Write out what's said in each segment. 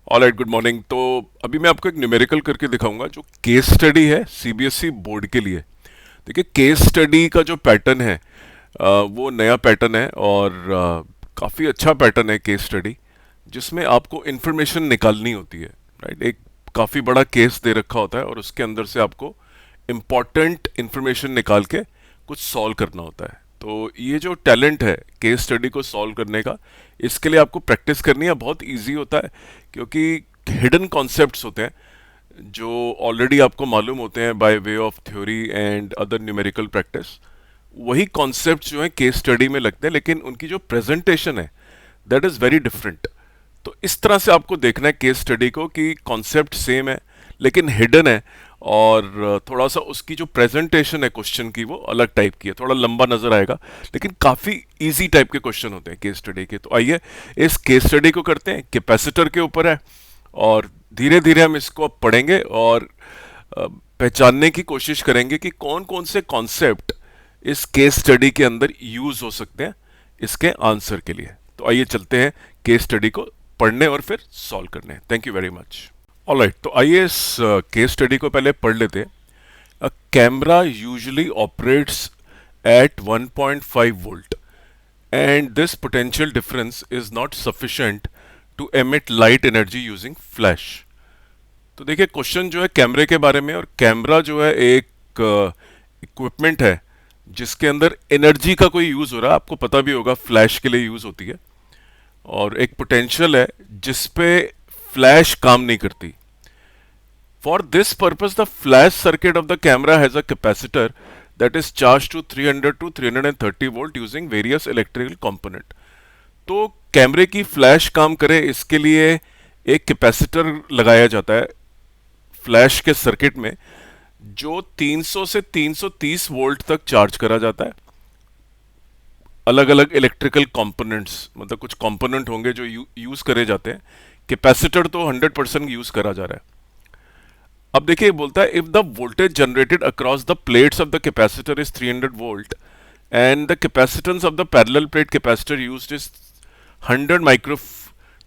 Alright, good morning. तो अभी मैं आपको एक न्यूमेरिकल करके दिखाऊंगा जो केस स्टडी है सीबीएसई बोर्ड के लिए। देखिए, केस स्टडी का जो पैटर्न है वो नया पैटर्न है और काफ़ी अच्छा पैटर्न है केस स्टडी, जिसमें आपको इन्फॉर्मेशन निकालनी होती है। राइट, एक काफ़ी बड़ा केस दे रखा होता है और उसके अंदर से आपको इम्पॉर्टेंट इन्फॉर्मेशन निकाल के कुछ सॉल्व करना होता है। तो ये जो टैलेंट है केस स्टडी को सॉल्व करने का, इसके लिए आपको प्रैक्टिस करनी है। बहुत इजी होता है क्योंकि हिडन कॉन्सेप्ट्स होते हैं जो ऑलरेडी आपको मालूम होते हैं by way of theory and other numerical practice. वही कॉन्सेप्ट्स जो है केस स्टडी में लगते हैं, लेकिन उनकी जो प्रेजेंटेशन है दैट इज़ वेरी डिफरेंट। तो इस तरह से आपको देखना है केस स्टडी को कि कॉन्सेप्ट सेम है लेकिन हिडन है, और थोड़ा सा उसकी जो प्रेजेंटेशन है क्वेश्चन की वो अलग टाइप की है, थोड़ा लंबा नजर आएगा, लेकिन काफ़ी इजी टाइप के क्वेश्चन होते हैं केस स्टडी के। तो आइए इस केस स्टडी को करते हैं। कैपेसिटर के ऊपर है और धीरे धीरे हम इसको अब पढ़ेंगे और पहचानने की कोशिश करेंगे कि कौन कौन से कॉन्सेप्ट इस केस स्टडी के अंदर यूज हो सकते हैं इसके आंसर के लिए। तो आइए चलते हैं केस स्टडी को पढ़ने और फिर सॉल्व करने। Thank you very much. Alright, तो आइए इस केस स्टडी को पहले पढ़ लेते हैं। A camera usually operates at 1.5 volt and this potential difference is not sufficient to emit light energy using flash। तो देखिए, क्वेश्चन जो है कैमरे के बारे में, और कैमरा जो है एक इक्विपमेंट है जिसके अंदर एनर्जी का कोई यूज हो रहा है। आपको पता भी होगा फ्लैश के लिए यूज होती है, और एक पोटेंशियल है जिस पे फ्लैश काम नहीं करती। For this purpose, the flash circuit of the camera has a capacitor that is charged to 300 to 330 volt using various electrical component। तो कैमरे की फ्लैश काम करे इसके लिए एक कैपेसिटर लगाया जाता है फ्लैश के सर्किट में, जो 300 से 330 वोल्ट तक चार्ज करा जाता है। अलग अलग इलेक्ट्रिकल कंपोनेंट्स, मतलब कुछ कंपोनेंट होंगे जो यूज करे जाते हैं। कैपेसिटर तो 100% यूज करा जा रहा है। अब देखिए, बोलता है if the voltage generated across the plates of the capacitor is 300 volt and the capacitance of the parallel plate capacitor used is 100 micro,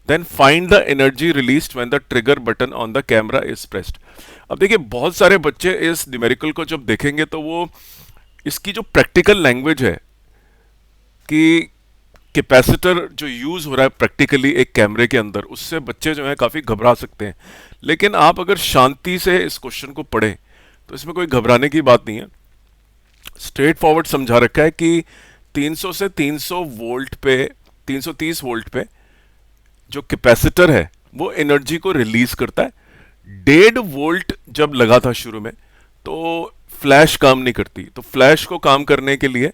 then find the energy released when the trigger button on the camera is pressed. अब देखिए, बहुत सारे बच्चे इस numerical को जब देखेंगे तो वो इसकी जो प्रैक्टिकल लैंग्वेज है कि कैपेसिटर जो यूज हो रहा है प्रैक्टिकली एक कैमरे के अंदर, उससे बच्चे जो है काफी घबरा सकते हैं। लेकिन आप अगर शांति से इस क्वेश्चन को पढ़ें तो इसमें कोई घबराने की बात नहीं है। स्ट्रेट फॉरवर्ड समझा रखा है कि 300 से 300 वोल्ट पे, 330 वोल्ट पे जो कैपेसिटर है वो एनर्जी को रिलीज करता है। 1.5 वोल्ट जब लगा था शुरू में तो फ्लैश काम नहीं करती, तो फ्लैश को काम करने के लिए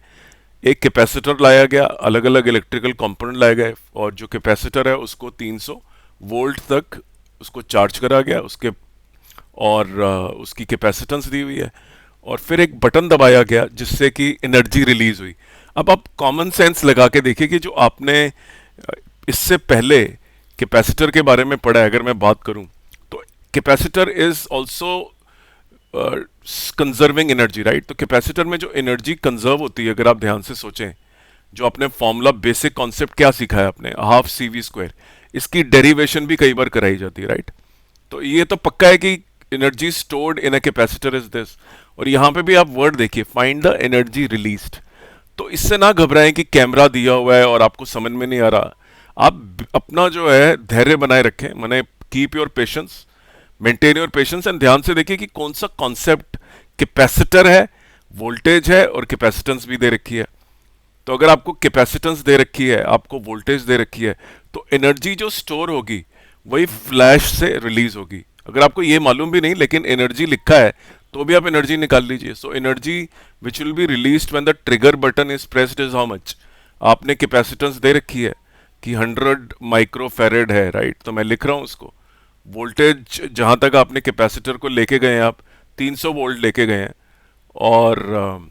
एक कैपेसिटर लाया गया, अलग अलग इलेक्ट्रिकल कंपोनेंट लाए गए, और जो कैपेसिटर है उसको 300 वोल्ट तक उसको चार्ज करा गया उसके, और उसकी कैपेसिटेंस दी हुई है, और फिर एक बटन दबाया गया जिससे कि एनर्जी रिलीज हुई। अब आप कॉमन सेंस लगा के देखिए कि जो आपने इससे पहले कैपेसिटर के बारे में पढ़ा है, अगर मैं बात करूं तो capacitor is also conserving energy, right. तो कैपेसिटर में जो एनर्जी कंजर्व होती है, अगर आप ध्यान से सोचें, जो आपने फॉर्मूला बेसिक कॉन्सेप्ट क्या सीखा है आपने, हाफ सी वी स्क्वायर, इसकी डेरिवेशन भी कई बार कराई जाती है, राइट। तो ये तो पक्का है कि energy stored in a capacitor is this. और यहां पे भी आप वर्ड देखिए, फाइंड द एनर्जी रिलीज्ड। तो इससे ना घबराएं कि कैमरा दिया हुआ है और आपको समझ में नहीं आ रहा। आप अपना जो है धैर्य बनाए रखें, माने keep your patience, maintain your patience, and ध्यान से देखिए कि कौन सा कॉन्सेप्ट, कैपेसिटर है, वोल्टेज है और कैपेसिटेंस भी दे रखी है। तो अगर आपको कैपेसिटेंस दे रखी है, आपको वोल्टेज दे रखी है, तो एनर्जी जो स्टोर होगी वही फ्लैश से रिलीज होगी। अगर आपको ये मालूम भी नहीं लेकिन एनर्जी लिखा है तो भी आप एनर्जी निकाल लीजिए। So energy which will be released when the trigger button is pressed is how much. आपने कैपेसिटेंस दे रखी है कि 100 माइक्रो फेरेड है, राइट। तो मैं लिख रहा हूं उसको। वोल्टेज जहां तक आपने कैपेसिटर को लेके गए हैं, आप 300 वोल्ट लेके गए हैं, और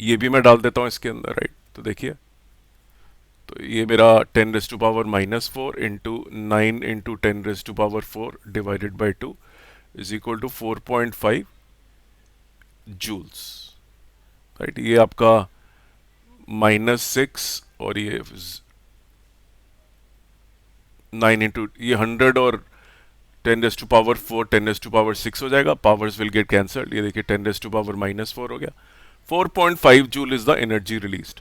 ये भी मैं डाल देता हूं इसके अंदर, राइट। तो देखिए, तो ये मेरा 10⁻⁻⁴ into 9 into 10⁻⁴ divided by 2 is equal to 4.5 joules, right. ये आपका -6, और ये 9 इंटू, ये 100 और 10⁻⁴ 10⁻⁶ हो जाएगा, पावर्स विल गेट कैंसल्ड, ये देखिए 10⁻⁻⁴ हो गया। 4.5 joule is the energy released.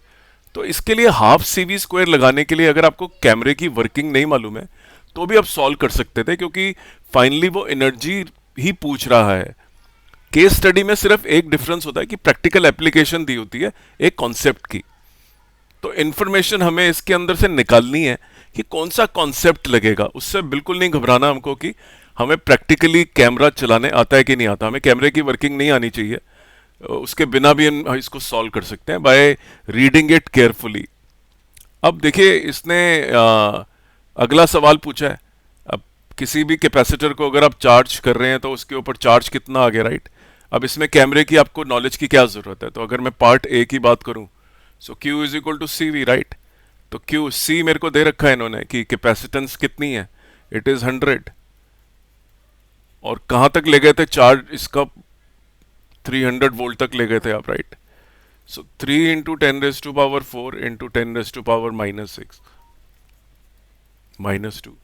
तो इसके लिए हाफ सीवी स्क्वायर लगाने के लिए अगर आपको कैमरे की वर्किंग नहीं मालूम है तो भी आप सॉल्व कर सकते थे, क्योंकि फाइनली वो एनर्जी ही पूछ रहा है। केस स्टडी में सिर्फ एक डिफरेंस होता है कि प्रैक्टिकल एप्लीकेशन दी होती है एक कॉन्सेप्ट की। तो इंफॉर्मेशन हमें इसके अंदर से निकालनी है कि कौन सा कॉन्सेप्ट लगेगा। उससे बिल्कुल नहीं घबराना हमको कि हमें प्रैक्टिकली कैमरा चलाने आता है कि नहीं आता। हमें कैमरे की वर्किंग नहीं आनी चाहिए, उसके बिना भी हम इसको सॉल्व कर सकते हैं बाय रीडिंग इट केयरफुली। अब देखिए इसने अगला सवाल पूछा है। अब किसी भी कैपेसिटर को अगर आप चार्ज कर रहे हैं तो उसके ऊपर चार्ज कितना आ गया, राइट। अब इसमें कैमरे की आपको नॉलेज की क्या जरूरत है। तो अगर मैं पार्ट ए की बात करूं, so Q is equal to C V, right. तो Q C मेरे को दे रखा है इन्होंने कि कैपेसिटेंस कितनी है, इट इज 100। और कहां तक ले गए थे चार्ज इसका, 300 वोल्ट तक ले गए थे आप, राइट। सो 3 इंटू 10⁻⁴ इंटू 10⁻⁻⁶ -2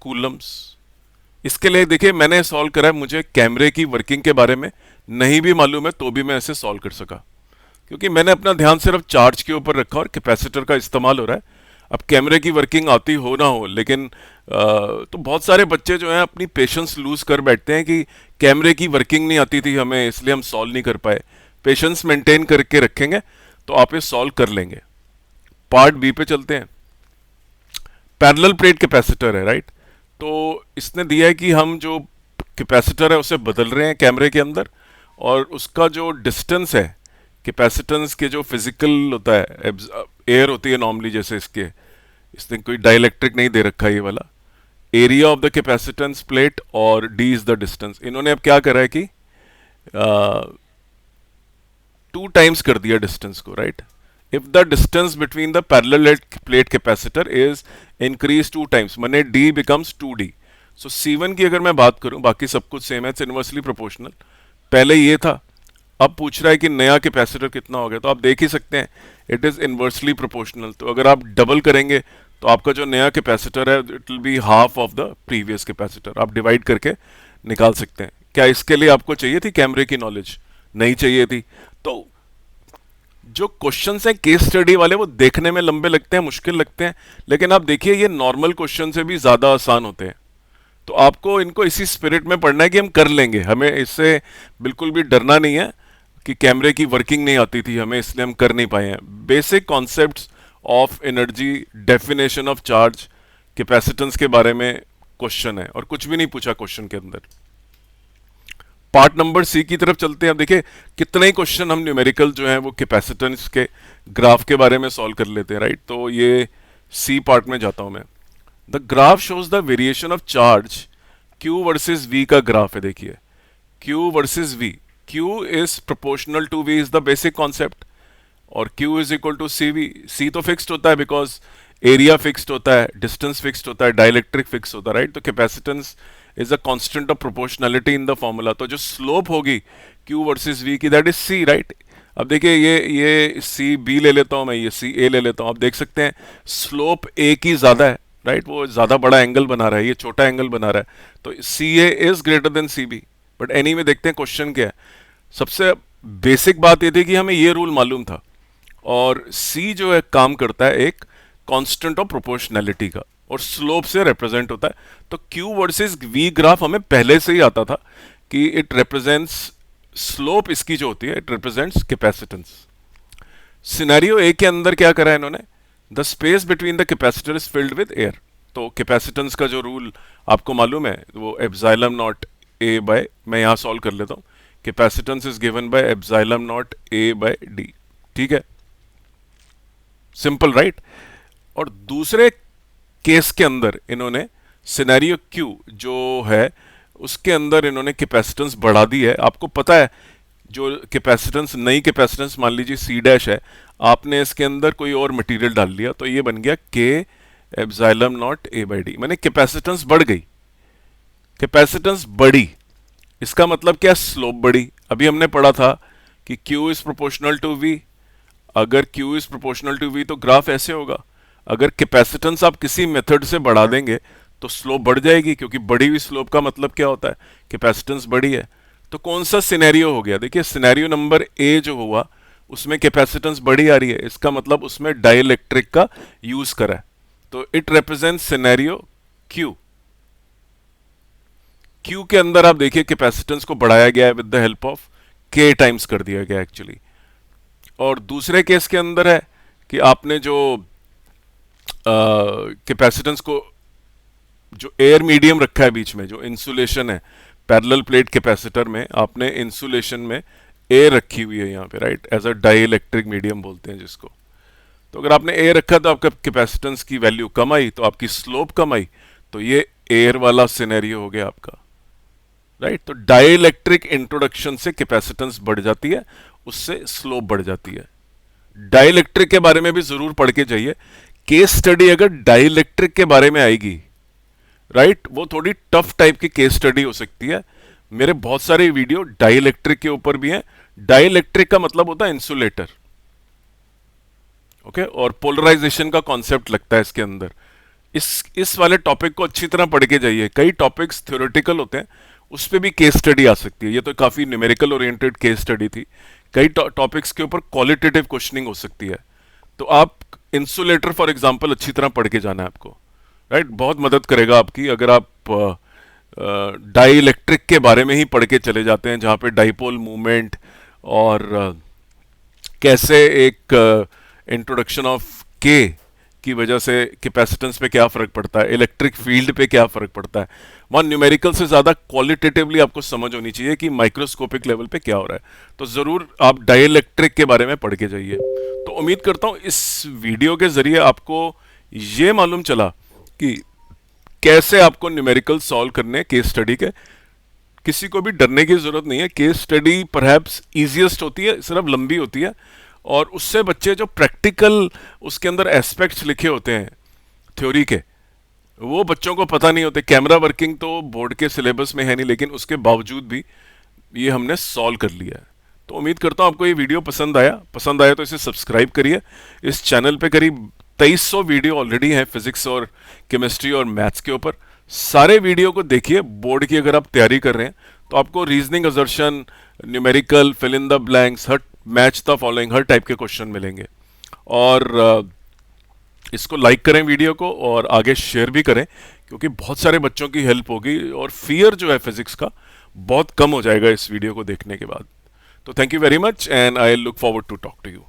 कूलम्स। इसके लिए देखिए मैंने सॉल्व करा है, मुझे कैमरे की वर्किंग के बारे में नहीं भी मालूम है तो भी मैं इसे सॉल्व कर सका, क्योंकि मैंने अपना ध्यान सिर्फ चार्ज के ऊपर रखा और कैपेसिटर का इस्तेमाल हो रहा है। अब कैमरे की वर्किंग आती हो ना हो, लेकिन तो बहुत सारे बच्चे जो हैं अपनी पेशेंस लूज कर बैठते हैं कि कैमरे की वर्किंग नहीं आती थी हमें इसलिए हम सॉल्व नहीं कर पाए। पेशेंस मेंटेन करके रखेंगे तो आप ये सॉल्व कर लेंगे। पार्ट बी पे चलते हैं। पैरेलल प्लेट कैपेसिटर है, राइट। तो इसने दिया है कि हम जो कैपेसिटर है उसे बदल रहे हैं कैमरे के अंदर, और उसका जो डिस्टेंस है कैपेसिटेंस के, जो फिजिकल होता है, एयर होती है नॉर्मली, जैसे इसने कोई डाइलेक्ट्रिक नहीं दे रखा है ये वाला, area of the capacitance plate और डी इज द डिस्टेंस। इन्होंने अब क्या करा है कि 2 टाइम्स कर दिया डिस्टेंस को, right. If the distance between the parallel plate capacitor is increase 2 times, माने डी बिकम्स 2d। सो C1 की अगर मैं बात करूं, बाकी सब कुछ सेम है, इट्स इनवर्सली प्रोपोर्शनल। पहले ये था, अब पूछ रहा है कि नया कैपेसिटर कितना हो गया। तो आप देख ही सकते हैं इट इज इनवर्सली प्रोपोर्शनल। तो अगर आप डबल करेंगे तो आपका जो नया कैपेसिटर है it will be half of the previous capacitor. आप डिवाइड करके निकाल सकते हैं। क्या इसके लिए आपको चाहिए थी कैमरे की नॉलेज? नहीं चाहिए थी। तो जो क्वेश्चंस हैं केस स्टडी वाले वो देखने में लंबे लगते हैं, मुश्किल लगते हैं, लेकिन आप देखिए ये नॉर्मल क्वेश्चन से भी ज्यादा आसान होते हैं। तो आपको इनको इसी स्पिरिट में पढ़ना है कि हम कर लेंगे, हमें इससे बिल्कुल भी डरना नहीं है कि कैमरे की वर्किंग नहीं आती थी हमें इसलिए हम कर नहीं पाए हैं। Basic concepts of energy, definition of charge, capacitance के बारे में क्वेश्चन है और कुछ भी नहीं पूछा क्वेश्चन के अंदर। पार्ट नंबर सी की तरफ चलते हैं। अब देखिए कितने ही क्वेश्चन हम न्यूमेरिकल जो हैं वो कैपेसिटेंस के ग्राफ के बारे में सॉल्व कर लेते हैं, राइट। तो ये सी पार्ट में जाता हूं मैं। The graph shows the variation of charge, Q versus V का ग्राफ है। देखिए Q versus V, Q is proportional to V is the basic concept, और Q is equal to CV। C तो fixed होता है बिकॉज एरिया फिक्स्ड होता है, distance fixed होता है, डाइलेक्ट्रिक फिक्स होता है, राइट। तो capacitance is a constant of proportionality in the formula. तो जो स्लोप होगी Q वर्सेस V की, दैट इज C, राइट। अब देखिए ये C B ले लेता हूं मैं, ये C A ले लेता हूं। आप देख सकते हैं स्लोप A की ज्यादा है, राइट। वो ज्यादा बड़ा एंगल बना रहा है, ये छोटा एंगल बना रहा है। तो CA is greater than CB। But anyway देखते हैं क्वेश्चन क्या है। सबसे बेसिक बात ये थी कि हमें ये रूल मालूम था, और C जो है काम करता है एक कांस्टेंट ऑफ प्रोपोर्शनैलिटी का, और स्लोप से रिप्रेजेंट होता है। तो Q वर्सेस V ग्राफ हमें पहले से ही आता था कि इट रिप्रेजेंट्स स्लोप, इसकी जो होती है इट रिप्रेजेंट्स कैपेसिटेंस। सिनेरियो ए के अंदर क्या करा है इन्होंने, the space between the capacitor is filled with air. तो कैपेसिटेंस का जो रूल आपको मालूम है वो एप्सिलॉन नॉट ए बाय, मैं यहां सॉल्व कर लेता हूं, capacitance is given by epsilon naught A by D. ठीक है, सिंपल, राइट। और दूसरे केस के अंदर इन्होंने सिनेरियो Q जो है उसके अंदर इन्होंने कैपेसिटेंस बढ़ा दी है। आपको पता है जो कैपेसिटेंस, नई कैपेसिटेंस मान लीजिए C' है, आपने इसके अंदर कोई और मटेरियल डाल लिया तो ये बन गया K epsilon not A by D. मैंने कैपेसिटेंस बढ़ गई, कैपेसिटेंस बढ़ी, इसका मतलब क्या, स्लोप बढ़ी। अभी हमने पढ़ा था कि Q is proportional to V। अगर Q is proportional to V तो ग्राफ ऐसे होगा। अगर कैपेसिटेंस आप किसी मेथड से बढ़ा देंगे तो स्लोप बढ़ जाएगी, क्योंकि बढ़ी हुई स्लोप का मतलब क्या होता है, कैपेसिटेंस बढ़ी है। तो कौन सा सिनेरियो हो गया, देखिए सिनेरियो नंबर ए जो हुआ उसमें कैपेसिटेंस बढ़ी आ रही है, इसका मतलब उसमें डाइलेक्ट्रिक का यूज करा है। तो it represents scenario Q. Q के अंदर आप देखिए कैपेसिटेंस को बढ़ाया गया है विद द हेल्प ऑफ के टाइम्स कर दिया गया एक्चुअली। और दूसरे केस के अंदर है कि आपने जो कैपेसिटेंस को, जो एयर मीडियम रखा है बीच में, जो इंसुलेशन है पैरेलल प्लेट कैपेसिटर में, आपने इंसुलेशन में एयर रखी हुई है यहाँ पे, right, as a dielectric medium बोलते हैं जिसको। तो अगर आपने एयर रखा तो आपका कैपेसिटेंस की वैल्यू कम आई, तो आपकी स्लोप कम आई, तो ये एयर वाला सिनेरियो हो गया आपका, राइट। तो डाई इलेक्ट्रिक इंट्रोडक्शन से कैपेसिटेंस बढ़ जाती है, उससे स्लोप बढ़ जाती है। डाई इलेक्ट्रिक के बारे में भी जरूर पढ़ के जाइए। केस स्टडी अगर डाई इलेक्ट्रिक के बारे में आएगी, राइट, वो थोड़ी टफ टाइप की केस स्टडी हो सकती है। मेरे बहुत सारे वीडियो डाई इलेक्ट्रिक के ऊपर भी हैं। डाई इलेक्ट्रिक का मतलब होता है इंसुलेटर, ओके, और पोलराइजेशन का कॉन्सेप्ट लगता है इसके अंदर। इस वाले टॉपिक को अच्छी तरह पढ़ के जाइए। कई टॉपिक्स थ्योरेटिकल होते हैं, उस पर भी केस स्टडी आ सकती है। ये तो काफी न्यूमेरिकल ओरिएंटेड केस स्टडी थी। कई टॉपिक्स के ऊपर क्वालिटेटिव क्वेश्चनिंग हो सकती है। तो आप इंसुलेटर फॉर एग्जांपल अच्छी तरह पढ़ के जाना है आपको, राइट। बहुत मदद करेगा आपकी अगर आप डाई इलेक्ट्रिक के बारे में ही पढ़ के चले जाते हैं, जहां पे डाइपोल मूवमेंट और कैसे एक इंट्रोडक्शन ऑफ के की वजह से कैपेसिटेंस पे क्या फर्क पड़ता है, इलेक्ट्रिक फील्ड पे क्या फर्क पड़ता है। वहां न्यूमेरिकल से ज्यादा क्वालिटेटिवली आपको समझ होनी चाहिए कि माइक्रोस्कोपिक लेवल पे क्या हो रहा है। तो जरूर आप डाई इलेक्ट्रिक के बारे में पढ़ के जाइए। तो उम्मीद करता हूं इस वीडियो के जरिए आपको ये मालूम चला कि कैसे आपको न्यूमेरिकल सॉल्व करने केस स्टडी के। किसी को भी डरने की जरूरत नहीं है। केस स्टडी परहैप्स इजीएस्ट होती है, सिर्फ लंबी होती है, और उससे बच्चे जो प्रैक्टिकल उसके अंदर एस्पेक्ट्स लिखे होते हैं थ्योरी के, वो बच्चों को पता नहीं होते। कैमरा वर्किंग तो बोर्ड के सिलेबस में है नहीं, लेकिन उसके बावजूद भी ये हमने सॉल्व कर लिया है। तो उम्मीद करता हूं आपको ये वीडियो पसंद आया तो इसे सब्सक्राइब करिए। इस चैनल पे करीब 2300 वीडियो ऑलरेडी हैं फिजिक्स और केमिस्ट्री और मैथ्स के ऊपर। सारे वीडियो को देखिए। बोर्ड की अगर आप तैयारी कर रहे हैं तो आपको reasoning, assertion, numerical, fill in the blanks, हर मैच द फॉलोइंग, हर टाइप के क्वेश्चन मिलेंगे। और इसको लाइक करें वीडियो को, और आगे शेयर भी करें, क्योंकि बहुत सारे बच्चों की हेल्प होगी और फियर जो है फिजिक्स का बहुत कम हो जाएगा इस वीडियो को देखने के बाद। तो thank you very much and I look forward to talk to you.